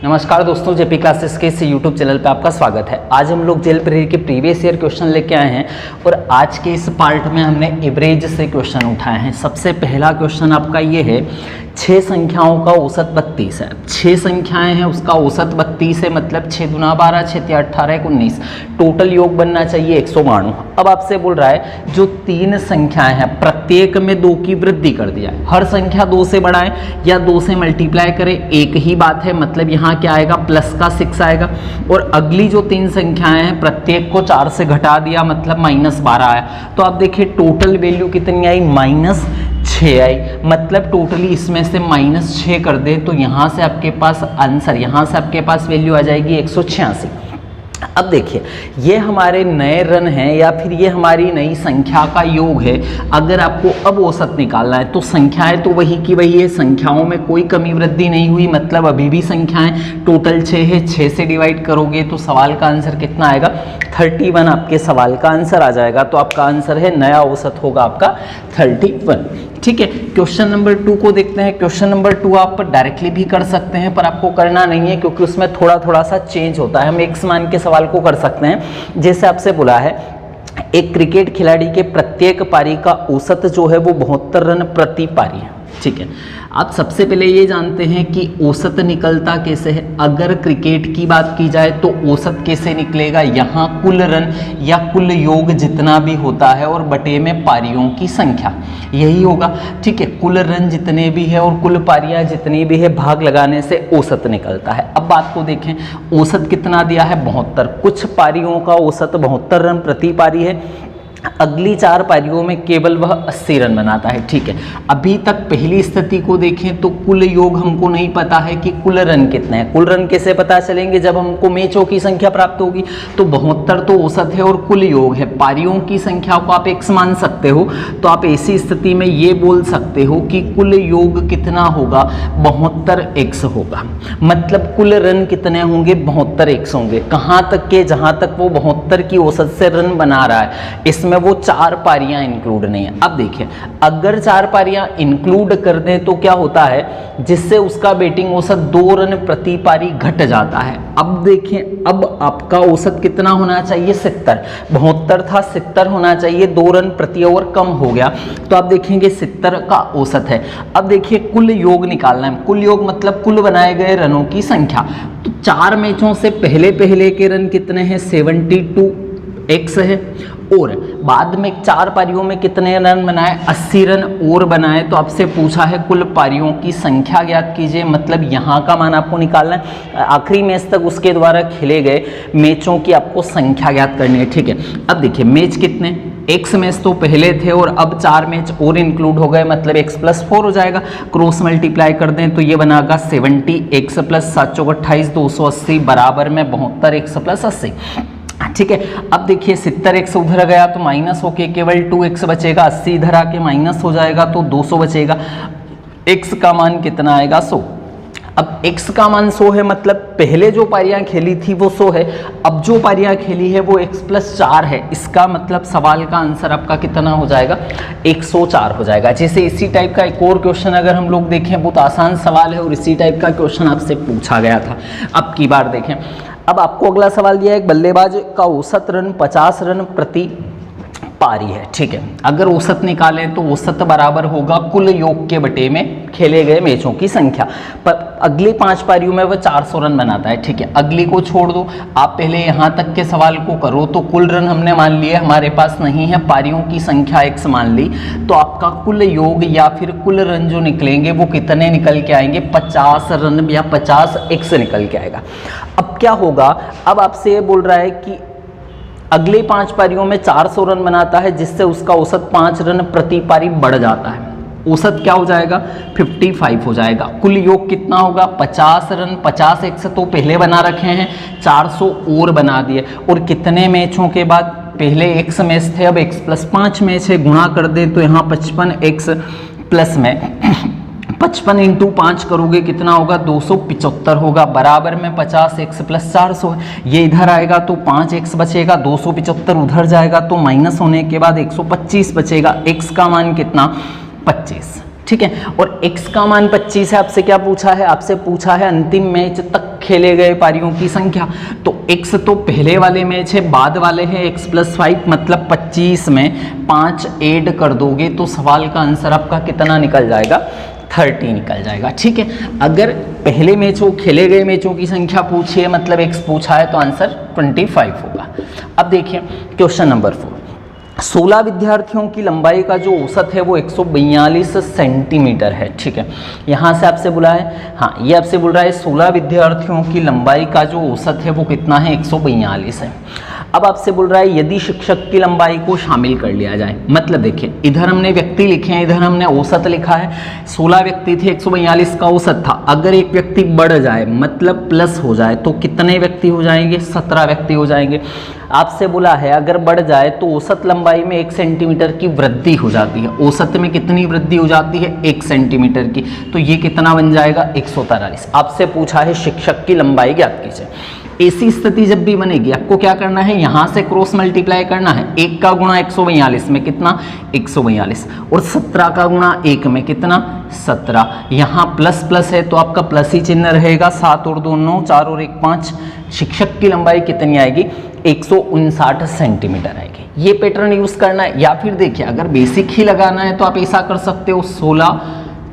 नमस्कार दोस्तों, JP classes के इस यूट्यूब चैनल पे आपका स्वागत है। आज हम लोग जेल प्रेरी के प्रीवियस ईयर क्वेश्चन लेके आए हैं और आज के इस पार्ट में हमने एवरेज से क्वेश्चन उठाए हैं। सबसे पहला क्वेश्चन आपका ये है, 6 संख्याओं का औसत 32 है। 6 संख्याएं हैं, उसका औसत 32 है, मतलब 6 दूना 12, 6 तिया 18, 19, टोटल योग बनना चाहिए 192। अब आपसे बोल रहा है जो 3 संख्याएं हैं प्रत्येक में 2 की वृद्धि कर दिया है। हर संख्या 2 से बढ़ाएं या 2 से मल्टीप्लाई करें, एक ही बात है। मतलब यहाँ क्या आएगा, प्लस का 6 आएगा। और अगली जो 3 संख्याएं हैं प्रत्येक को 4 से घटा दिया, मतलब -12 आया। तो आप देखिए टोटल वैल्यू कितनी आई, -6 आई। मतलब टोटली इसमें से -6 कर दे तो यहाँ से आपके पास आंसर, यहाँ से आपके पास वैल्यू आ जाएगी 186। अब देखिए ये हमारे नए रन हैं या फिर ये हमारी नई संख्या का योग है। अगर आपको अब औसत निकालना है तो संख्याएं तो वही की वही है, संख्याओं में कोई कमी वृद्धि नहीं हुई, मतलब अभी भी संख्याएं टोटल 6 है। 6 से डिवाइड करोगे तो सवाल का आंसर कितना आएगा, 31 आपके सवाल का आंसर आ जाएगा। तो आपका आंसर है, नया औसत होगा आपका 31। ठीक है, क्वेश्चन नंबर 2 को देखते हैं। क्वेश्चन नंबर 2 आप डायरेक्टली भी कर सकते हैं पर आपको करना नहीं है क्योंकि उसमें थोड़ा सा चेंज होता है। हम एक्स मान के सवाल को कर सकते हैं। जैसे आपसे बोला है, एक क्रिकेट खिलाड़ी के प्रत्येक पारी का औसत जो है वो 72 रन प्रति पारी है। ठीक है, आप सबसे पहले ये जानते हैं कि औसत निकलता कैसे है। अगर क्रिकेट की बात की जाए तो औसत कैसे निकलेगा, यहाँ कुल रन या कुल योग जितना भी होता है और बटे में पारियों की संख्या, यही होगा। ठीक है, कुल रन जितने भी है और कुल पारियां जितनी भी है, भाग लगाने से औसत निकलता है। अब बात को देखें, औसत कितना दिया है, 72। कुछ पारियों का औसत 72 रन प्रति पारी है। अगली 4 पारियों में केवल वह 80 रन बनाता है। ठीक है, अभी तक पहली स्थिति को देखें तो कुल योग हमको नहीं पता है कि कुल रन कितने हैं। कुल रन कैसे पता चलेंगे, जब हमको मैचों की संख्या प्राप्त होगी। तो 72 तो औसत है और कुल योग है। पारियों की संख्या को आप x मान सकते हो, तो आप ऐसी स्थिति में ये बोल सकते हो कि कुल योग कितना होगा, 72x होगा। मतलब कुल रन कितने होंगे, 72x होंगे। कहाँ तक के, जहाँ तक वो 72 की औसत से रन बना रहा है, इसमें वो 4 पारियां इंक्लूड नहीं है। अब देखिए, अगर 4 पारियां इंक्लूड कर दें तो क्या होता है, जिससे उसका बैटिंग औसत 2 रन प्रति पारी घट जाता है। अब देखिए, अब आपका औसत कितना होना चाहिए, 70। 72 था, 70 होना चाहिए, 2 रन प्रति ओवर कम हो गया। तो आप देखेंगे 70 का औसत है। अब देखिए कुल योग निकालना है। कुल योग मतलब कुल बनाए गए रनों की संख्या। तो 4 मैचों से पहले के रन कितने हैं, 72x है। और बाद में 4 पारियों में कितने रन बनाए, 80 रन और बनाए। तो आपसे पूछा है कुल पारियों की संख्या ज्ञात कीजिए, मतलब यहाँ का मान आपको निकालना है। आखिरी मैच तक उसके द्वारा खेले गए मैचों की आपको संख्या ज्ञात करनी है। ठीक है, अब देखिए मैच कितने, x मैच तो पहले थे और अब 4 मैच और इंक्लूड हो गए, मतलब x+4 हो जाएगा। क्रॉस मल्टीप्लाई कर दें तो ये बनागा 70x + 7 × 28 280 बराबर में 72x + 80। ठीक है, अब देखिए 70x उधर गया तो माइनस होके केवल 2x बचेगा, 80 इधर आके माइनस हो जाएगा तो 200 बचेगा। x का मान कितना आएगा, 100। अब x का मान 100 है, मतलब पहले जो पारियां खेली थी वो 100 है, अब जो पारियां खेली है वो x+4 है। इसका मतलब सवाल का आंसर आपका कितना हो जाएगा, 104 हो जाएगा। जैसे इसी टाइप का एक और क्वेश्चन अगर हम लोग देखें, बहुत आसान सवाल है और इसी टाइप का क्वेश्चन आपसे पूछा गया था। अब की बार देखें, अब आपको अगला सवाल दिया है, एक बल्लेबाज का औसत रन 50 रन प्रति पारी है। ठीक है, अगर औसत निकालें तो औसत बराबर होगा कुल योग के बटे में खेले गए मैचों की संख्या। पर अगली 5 पारियों में वह 400 रन बनाता है। ठीक है, अगली को छोड़ दो, आप पहले यहाँ तक के सवाल को करो। तो कुल रन हमने मान लिए हमारे पास नहीं है, पारियों की संख्या x मान ली, तो आपका कुल योग या फिर कुल रन जो निकलेंगे वो कितने निकल के आएंगे, 50 रन या 50x निकल के आएगा। अब क्या होगा, अब आपसे ये बोल रहा है कि अगले 5 पारियों में 400 रन बनाता है, जिससे उसका औसत 5 रन प्रति पारी बढ़ जाता है। औसत क्या हो जाएगा, 55 हो जाएगा। कुल योग कितना होगा, 50 रन, 50x तो पहले बना रखे हैं, 400 और बना दिए। और कितने मैचों के बाद, पहले x मैच थे, अब x+5 मैच है, गुणा कर दें तो यहाँ 55x प्लस में 55 × 5 करोगे कितना होगा, 275 होगा, बराबर में 50x + 400 है। ये इधर आएगा तो 5x बचेगा, 275 उधर जाएगा तो माइनस होने के बाद 125 बचेगा। x का मान कितना, 25। ठीक है। और x का मान 25 है, आपसे क्या पूछा है, आपसे पूछा है अंतिम मैच तक खेले गए पारियों की संख्या। तो x तो पहले वाले मैच है, बाद वाले हैं x+5, मतलब 25 में 5 ऐड कर दोगे तो सवाल का आंसर आपका कितना निकल जाएगा, 30 निकल जाएगा। ठीक है, अगर पहले मैचों खेले गए मैचों की संख्या पूछी है, मतलब x पूछा है, तो आंसर 25 होगा। अब देखिए क्वेश्चन नंबर 4, 16 विद्यार्थियों की लंबाई का जो औसत है वो 142 सेंटीमीटर है। ठीक है, यहाँ से आपसे बोला है, हाँ ये आपसे बोल रहा है 16 विद्यार्थियों की लंबाई का जो औसत है वो कितना है, 142 है। अब आपसे बोल रहा है यदि शिक्षक की लंबाई को शामिल कर लिया जाए, मतलब देखिए इधर हमने व्यक्ति लिखे हैं, इधर हमने औसत लिखा है। 16 व्यक्ति थे, 142 का औसत था। अगर एक व्यक्ति बढ़ जाए मतलब प्लस हो जाए तो कितने व्यक्ति हो जाएंगे, 17 व्यक्ति हो जाएंगे। आपसे बोला है अगर बढ़ जाए तो औसत लंबाई में 1 सेंटीमीटर की वृद्धि हो जाती है। औसत में कितनी वृद्धि हो जाती है, 1 सेंटीमीटर की। तो ये कितना बन जाएगा, 143। आपसे पूछा है शिक्षक की लंबाई ज्ञात कीजिए। ऐसी स्थिति जब भी बनेगी आपको क्या करना है, यहाँ से क्रॉस मल्टीप्लाई करना है। 1 का गुणा 142 में कितना, 142, और 17 का गुणा 1 में कितना, 17। यहाँ प्लस प्लस है तो आपका प्लस ही चिन्ह रहेगा। 7 और 2 9, 4 और 1 5। शिक्षक की लंबाई कितनी आएगी, 159 सेंटीमीटर आएगी। ये पैटर्न यूज करना है। या फिर देखिए अगर बेसिक ही लगाना है तो आप ऐसा कर सकते हो, 16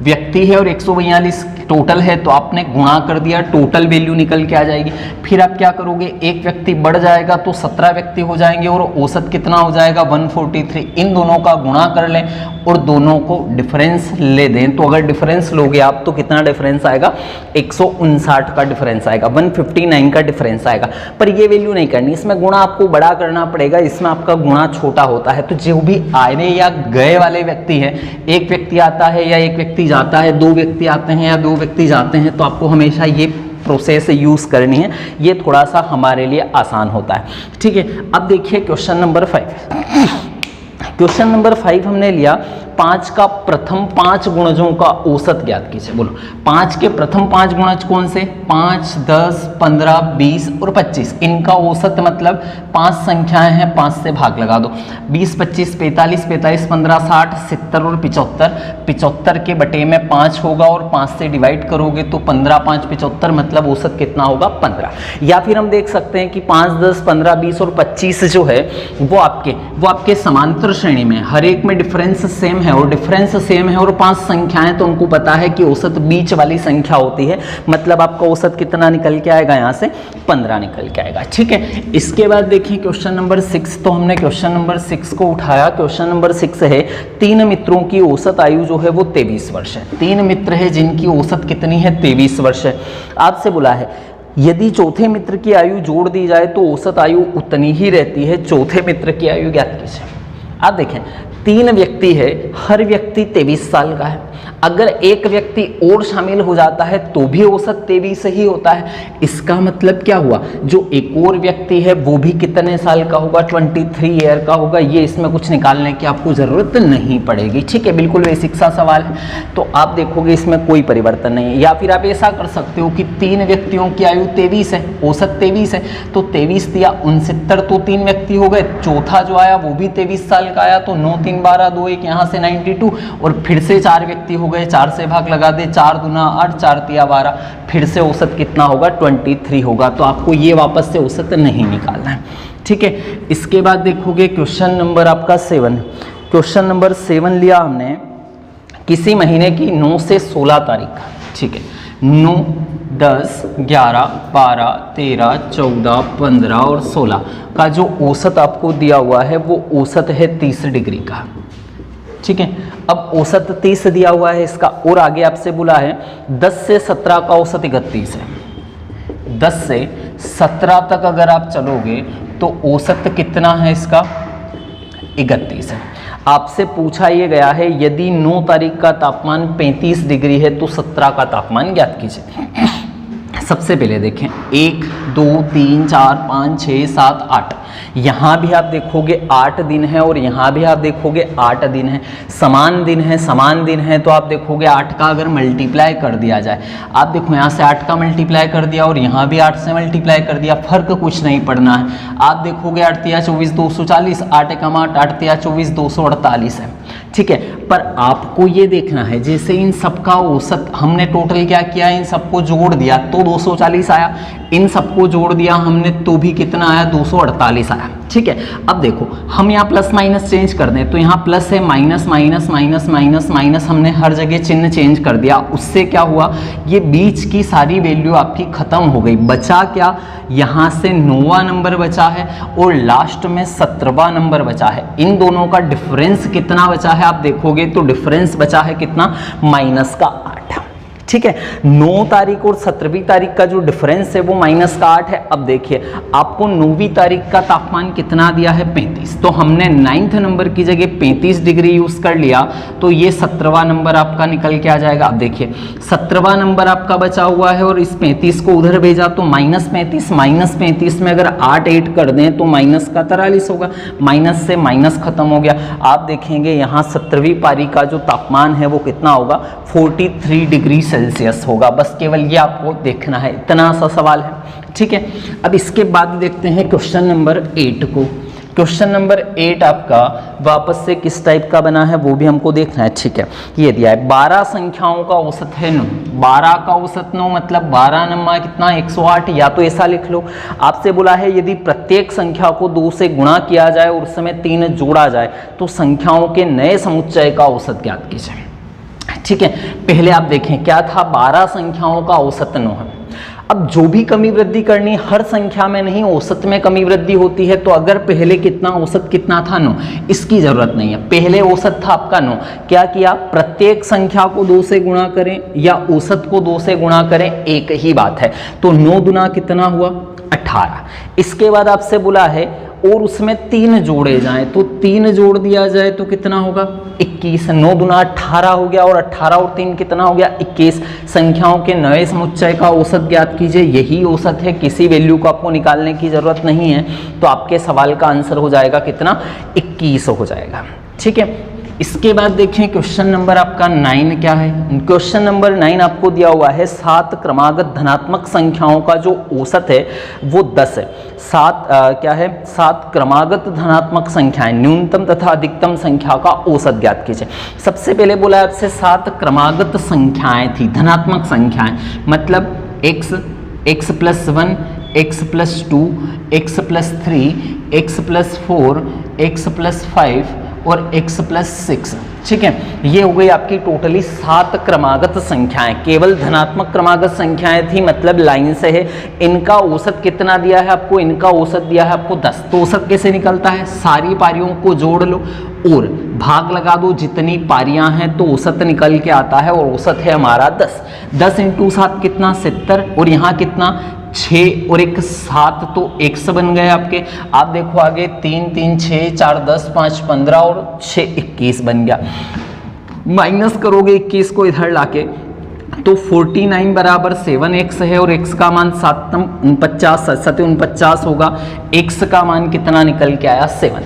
व्यक्ति है और 142 टोटल है तो आपने गुणा कर दिया, टोटल वैल्यू निकल के आ जाएगी। फिर आप क्या करोगे, एक व्यक्ति बढ़ जाएगा तो 17 व्यक्ति हो जाएंगे और औसत कितना हो जाएगा, 143। इन दोनों का गुणा कर लें और दोनों को डिफरेंस ले दें। तो अगर डिफरेंस लोगे आप तो कितना डिफरेंस आएगा, 159 का डिफरेंस आएगा, 159 का डिफरेंस आएगा। पर ये वैल्यू नहीं करनी, इसमें गुणा आपको बड़ा करना पड़ेगा, इसमें आपका गुणा छोटा होता है। तो जो भी आने या गए वाले व्यक्ति है, एक व्यक्ति आता है या एक व्यक्ति जाता है, 2 व्यक्ति आते हैं या 2 व्यक्ति जाते हैं, तो आपको हमेशा ये प्रोसेस यूज करनी है। ये थोड़ा सा हमारे लिए आसान होता है। ठीक है, अब देखिए क्वेश्चन नंबर 5। क्वेश्चन नंबर 5 हमने लिया, 5 का प्रथम 5 गुणजों का औसत ज्ञात कीजिए। बोलो 5 के प्रथम 5 गुणज कौन से, 5, 10, 15, 20 और 25। इनका औसत मतलब 5 संख्याएं हैं, 5 से भाग लगा दो। 20, 25, 45, 45, 15, 60, 70 और 75। 75 के बटे में 5 होगा और 5 से डिवाइड करोगे तो 15, 5, 75, मतलब औसत कितना होगा, 15। या फिर हम देख सकते हैं कि 5, 10, 15, 20 और 25 जो है वो आपके समांतर श्रेणी में, हर एक में डिफरेंस सेम है और डिफरेंस सेम है और 5 संख्याएं, तो उनको पता है कि औसत बीच वाली संख्या होती है। मतलब आपका औसत कितना निकल के आएगा, यहाँ से 15 निकल के आएगा। ठीक है, इसके बाद देखिए क्वेश्चन नंबर 6। तो हमने क्वेश्चन नंबर 6 को उठाया। क्वेश्चन नंबर 6 है, 3 मित्रों की औसत आयु जो है वो 23 वर्ष है। 3 मित्र है जिनकी औसत कितनी है, 23 वर्ष है। आपसे बोला है यदि चौथे मित्र की आयु जोड़ दी जाए तो औसत आयु उतनी ही रहती है। चौथे मित्र की आयु ज्ञात कीजिए। आप देखें 3 व्यक्ति है, हर व्यक्ति 23 साल का है। अगर एक व्यक्ति और शामिल हो जाता है तो भी औसत 23 ही होता है। इसका मतलब क्या हुआ, जो एक और व्यक्ति है वो भी कितने साल का होगा, 23 ईयर का होगा। ये इसमें कुछ निकालने की आपको जरूरत नहीं पड़ेगी। ठीक है, बिल्कुल बेसिक सा सवाल है, तो आप देखोगे इसमें कोई परिवर्तन नहीं है। या फिर आप ऐसा कर सकते हो कि 3 व्यक्तियों की आयु 23 है, औसत 23 है, तो 23 दिया 69, तो 3 व्यक्ति हो गए। चौथा जो आया वो भी 23 साल का आया, तो 9, 3, 12, 2, 1, यहाँ से 92 और फिर से 4 व्यक्ति हो गए, 4 से भाग लगा दे, 4 दूना 8, 4 तिया 12, फिर से औसत कितना होगा, 23 होगा। तो आपको ये वापस से औसत नहीं निकालना है। ठीक है, इसके बाद देखोगे क्वेश्चन नंबर आपका 7। क्वेश्चन नंबर 7 लिया हमने, किसी महीने की 9 से 16 तारीख। ठीक है, 9, 10, 11, 12, 13, 14, 15 और 16 का जो औसत आपको दिया हुआ है वो औसत है 30 डिग्री का। ठीक है, अब औसत 30 दिया हुआ है इसका, और आगे आपसे बोला है 10 से 17 का औसत 31 है। 10 से 17 तक अगर आप चलोगे तो औसत कितना है इसका, 31 है। आपसे पूछा ये गया है यदि 9 तारीख का तापमान 35 डिग्री है तो 17 का तापमान ज्ञात कीजिए। सबसे पहले देखें 1, 2, 3, 4, 5, 6, 7, 8। यहाँ भी आप देखोगे 8 दिन है और यहाँ भी आप देखोगे 8 दिन है। समान दिन है तो आप देखोगे 8 का अगर मल्टीप्लाई कर दिया जाए, आप देखो यहाँ से 8 का मल्टीप्लाई कर दिया और यहाँ भी 8 से मल्टीप्लाई कर दिया, फर्क कुछ नहीं पड़ना है। आप देखोगे 8 तिया 24, 240, 8 एकम 8, 8 तिया 24, 248 है। ठीक है। पर आपको ये देखना है, जैसे इन सबका औसत हमने टोटल क्या किया, इन सबको जोड़ दिया तो 240 आया, इन सबको जोड़ दिया हमने तो भी कितना आया, 248 आया। ठीक है, अब देखो हम यहाँ प्लस माइनस चेंज कर दें तो यहाँ प्लस है, minus minus minus minus minus, हमने हर जगह चिन्ह चेंज कर दिया। उससे क्या हुआ, ये बीच की सारी वैल्यू आपकी खत्म हो गई। बचा क्या, यहाँ से 9वां नंबर बचा है और लास्ट में 17वां नंबर बचा है। इन दोनों का डिफरेंस कितना बचा है आप देखोगे तो डिफरेंस बचा है कितना, माइनस का 8। ठीक है, 9 तारीख और 17वीं तारीख का जो डिफरेंस है वो माइनस का 8 है। अब देखिए आपको 9वीं तारीख का तापमान कितना दिया है, 35, तो हमने 9th नंबर की जगह 35 डिग्री यूज कर लिया तो ये 17वां नंबर आपका निकल के आ जाएगा। अब देखिए 17वां नंबर आपका बचा हुआ है और इस 35 को उधर भेजा तो -35, -35 में अगर 8 ऐड कर दें तो माइनस का 43 होगा, माइनस से माइनस खत्म हो गया। आप देखेंगे यहाँ 17वीं पारी का जो तापमान है वो कितना होगा, 43 डिग्री सेल्सियस होगा। बस केवल ये आपको देखना है, इतना सा सवाल है। ठीक है, अब इसके बाद देखते हैं क्वेश्चन नंबर 8 को। क्वेश्चन नंबर 8 आपका वापस से किस टाइप का बना है वो भी हमको देखना है। ठीक है, ये दिया है 12 संख्याओं का औसत है 9, 12 का औसत 9 मतलब 12 नंबर कितना, 108। या तो ऐसा लिख लो, आपसे बोला है यदि प्रत्येक संख्या को 2 से गुणा किया जाए और उस समय 3 जोड़ा जाए तो संख्याओं के नए समुच्चय का औसत ज्ञात कीजिए। ठीक है, पहले आप देखें क्या था, 12 संख्याओं का औसत 9 है। अब जो भी कमी वृद्धि करनी, हर संख्या में नहीं औसत में कमी वृद्धि होती है। तो अगर पहले कितना औसत कितना था, 9, इसकी जरूरत नहीं है। पहले औसत था आपका 9, क्या किया, प्रत्येक संख्या को 2 से गुणा करें या औसत को 2 से गुणा करें, एक ही बात है। तो 9 दुना कितना हुआ, 18। इसके बाद आपसे बोला है और उसमें 3 जोड़े जाएं तो 3 जोड़ दिया जाए तो कितना होगा, 21। 9 दुना 18 हो गया और 18 और 3 कितना हो गया, 21। संख्याओं के नए समुच्चय का औसत ज्ञात कीजिए। यही औसत है, किसी वैल्यू को आपको निकालने की जरूरत नहीं है। तो आपके सवाल का आंसर हो जाएगा कितना, 21 हो जाएगा। ठीक है, इसके बाद देखें क्वेश्चन नंबर आपका 9 क्या है। क्वेश्चन नंबर 9 आपको दिया हुआ है 7 क्रमागत धनात्मक संख्याओं का जो औसत है वो 10 है। 7 क्रमागत धनात्मक संख्याएं, न्यूनतम तथा अधिकतम संख्या का औसत ज्ञात कीजिए। सबसे पहले बोला आपसे 7 क्रमागत संख्याएं थी, धनात्मक संख्याएं, मतलब x + 1, x + 2, x + 3, x + 4, x + 5 और x + 6। ठीक है, ये हो गई आपकी टोटली 7 क्रमागत संख्याएं। केवल धनात्मक क्रमागत संख्याएं थी, मतलब लाइन से है। इनका औसत कितना दिया है आपको, इनका औसत दिया है आपको 10। तो औसत कैसे निकलता है, सारी पारियों को जोड़ लो और भाग लगा दो, जितनी पारियां हैं तो औसत निकल के आता है और औसत है हमारा 10। 10 × 7 कितना, 70, और यहाँ कितना 6 और 1 7, तो 100 बन गए आपके। आप देखो आगे 3 3 6 4 10 5 15 और 6 21 बन गया। माइनस करोगे 21 को इधर लाके तो 49 बराबर 7x है और x का मान 49 होगा। x का मान कितना निकल के आया, 7।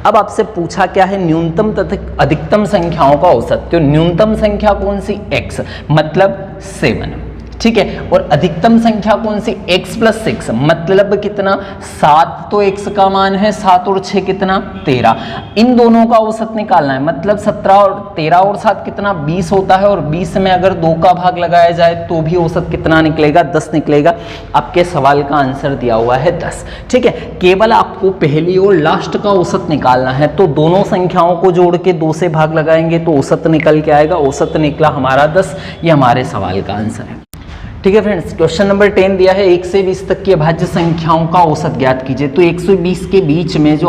अब आपसे पूछा क्या है, न्यूनतम तथा अधिकतम संख्याओं का औसत। तो न्यूनतम संख्या कौन सी, x मतलब 7। ठीक है, और अधिकतम संख्या कौन सी, x + 6 मतलब कितना, 7। तो x का मान है 7 और 6 कितना, 13। इन दोनों का औसत निकालना है, मतलब 17 और 13 और 7 कितना, 20 होता है। और 20 में अगर 2 का भाग लगाया जाए तो भी औसत कितना निकलेगा, 10 निकलेगा। आपके सवाल का आंसर दिया हुआ है 10। ठीक है, केवल आपको पहली और लास्ट का औसत निकालना है। तो दोनों संख्याओं को जोड़ के 2 से भाग लगाएंगे तो औसत निकल के आएगा। औसत निकला हमारा 10। ये हमारे सवाल का आंसर है। ठीक है फ्रेंड्स, क्वेश्चन नंबर 10 दिया है 1 से 20 तक की अभाज्य संख्याओं का औसत ज्ञात कीजिए। तो 1 से 20 के बीच में जो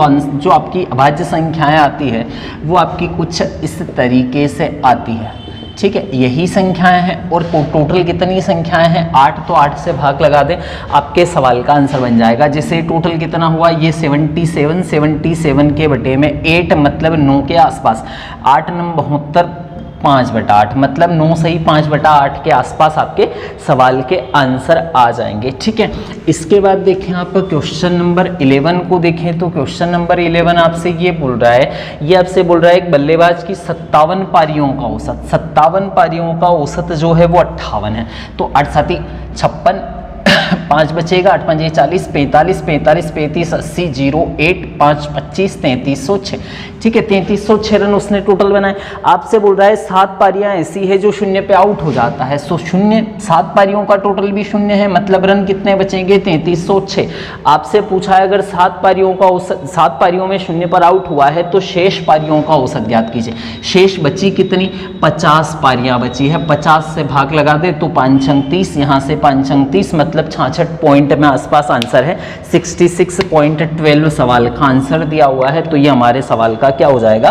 आपकी अभाज्य संख्याएं आती है वो आपकी कुछ इस तरीके से आती है। ठीक है, यही संख्याएं हैं और टोटल कितनी संख्याएं हैं, 8। तो 8 से भाग लगा दें, आपके सवाल का आंसर बन जाएगा। जैसे टोटल कितना हुआ, ये 77 के बटे में 8 मतलब 9 के आसपास, 8 नंबर 72 5/8 मतलब 9 सही 5/8 के आसपास आपके सवाल के आंसर आ जाएंगे। ठीक है, इसके बाद देखें आप क्वेश्चन नंबर 11 को देखें। तो क्वेश्चन नंबर 11 आपसे ये बोल रहा है, ये आपसे बोल रहा है एक बल्लेबाज की 57 पारियों का औसत, 57 पारियों का औसत जो है वो 58 है। तो 8 56 5 बचेगा, 8 5 40, 45 45 35 80 0 8 5 25 3306। ठीक है, 3306 रन उसने टोटल बनाए। आपसे बोल रहा है 7 पारियां ऐसी है जो शून्य पे आउट हो जाता है। सो शून्य, 7 पारियों का टोटल भी शून्य है, मतलब रन कितने बचेंगे? 3306। आपसे पूछा है अगर 7 पारियों का 7 पारियों में शून्य पर आउट हुआ है तो शेष पारियों का औसत ज्ञात कीजिए। शेष बची कितनी? 50 पारियां बची है। 50 से भाग लगा दे तो 5 अंक 30, यहाँ से 5 अंक 30, मतलब 66 पॉइंट में आसपास आंसर है। 66.12 सवाल का आंसर दिया हुआ है, तो ये हमारे सवाल का क्या हो जाएगा?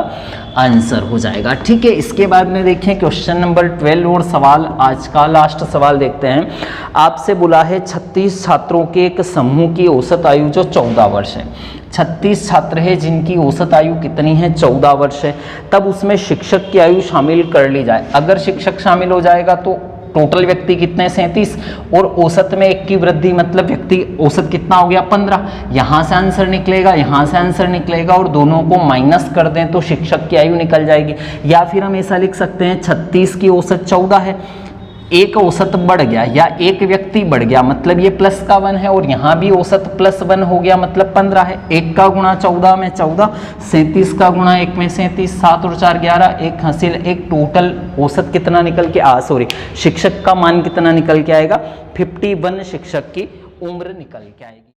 आंसर हो जाएगा। ठीक है, इसके बाद में देखें क्वेश्चन नंबर 12 और सवाल आज का लास्ट सवाल देखते हैं। आपसे बोला है 36 छात्रों के एक समूह की औसत आयु जो 14 वर्ष है। 36 छात्र है जिनकी औसत आयु कितनी है? 14 वर्ष है। तब उसमें शिक्षक की आयु शामिल कर ली जाए। अगर शिक्षक शामिल हो जाएगा तो टोटल व्यक्ति कितने? 37, और औसत में 1 की वृद्धि, मतलब व्यक्ति औसत कितना हो गया? 15। यहाँ से आंसर निकलेगा, यहाँ से आंसर निकलेगा, और दोनों को माइनस कर दें तो शिक्षक की आयु निकल जाएगी। या फिर हम ऐसा लिख सकते हैं 36 की औसत 14 है, एक औसत बढ़ गया या एक व्यक्ति बढ़ गया, मतलब ये प्लस का 1 है, और यहाँ भी औसत प्लस 1 हो गया, मतलब 15 है। 1 का गुणा 14 में 14, 37 का गुणा 1 में 37, 7 और 4 11, 1 हासिल 1, टोटल औसत कितना निकल के शिक्षक का मान कितना निकल के आएगा? 51 शिक्षक की उम्र निकल के आएगी।